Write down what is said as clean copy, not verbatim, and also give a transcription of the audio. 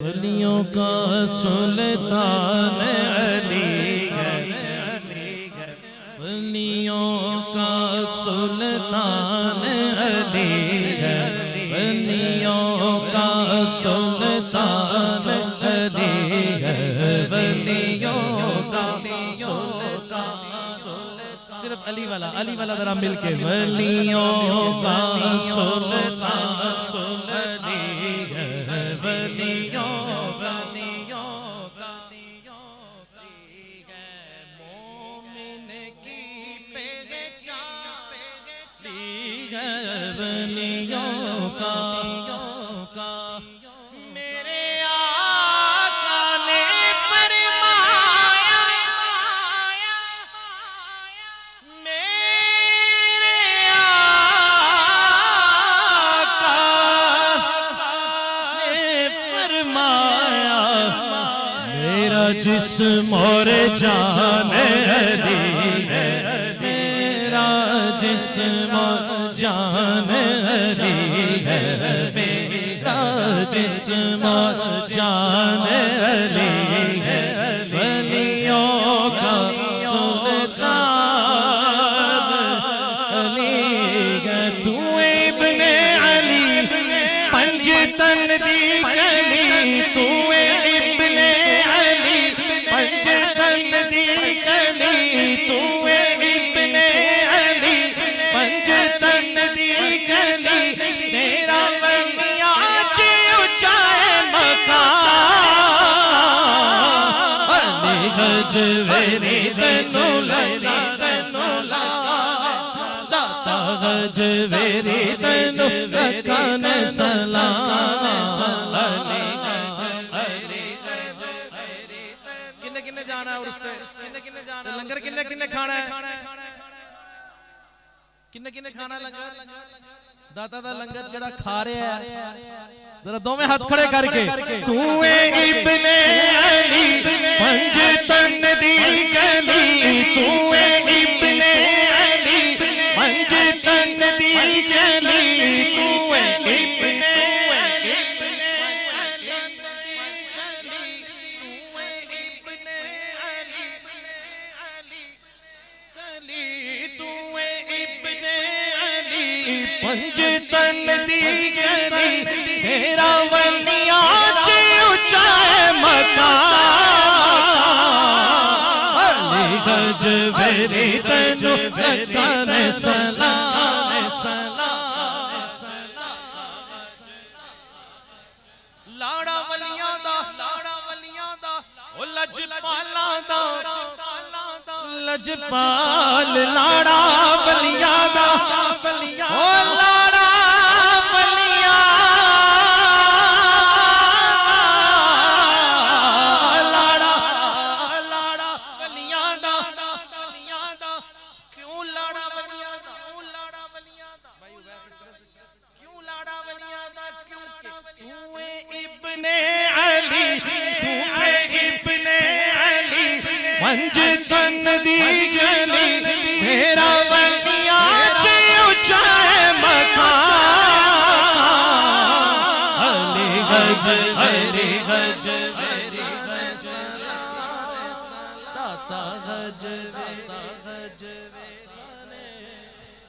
ولیوں کا سلطان علی ہے، ولیوں کا سلطان علی ہے، ولیوں کا سلطان علی ہے، ولیوں کا سلطان، صرف علی والا ذرا مل کے، ولیوں کا سلطان علی ہے، ولیوں مومن کی پہچان ولیوں کا میرے آقا نے فرمایا، میرے آقا نے فرمایا میرا جسم اور جان علی ہے، میرا جسم اور جان علی ہے، میرا جسم اور جان علی ہے، ولیوں کا سلطان علی ہے، تو ابن علی پنجتن دی گلی، تو ابن علی پنجتن دی گلی، تو ابن علی پنجتن دی گلی، تیرا ولیاں چی اچائے مکان، علی گج ویری تنو لگا داتا گج ویری تنو لکھن سلام، کنے جانا ہے اور اس پہ لنگر کنے کھانا ہے، کنے کھانا ہے لنگر، داتا دا لنگر جڑا کھا رہے ہیں ذرا دو میں ہاتھ کھڑے کر کے، تو ابن علی پنجتن دی گلی، تو ابن علی پنجتن دی گلی، تو ابن پنجتن دی گلی، تیرا ولیاں چی اچائے مکان، علی گج ویری تنو لکھن سلام، لاڑا ولیاں دا او لجپالاں دا، لجپال لاڑا ولیاں دا، او لاڑا ولیاں، لاڑا ولیاں دا، کیوں لاڑا ولیاں دا، کیوں لاڑا ولیاں دا، کیونکہ تو ابن علی، تو ابن علی پنجتن دی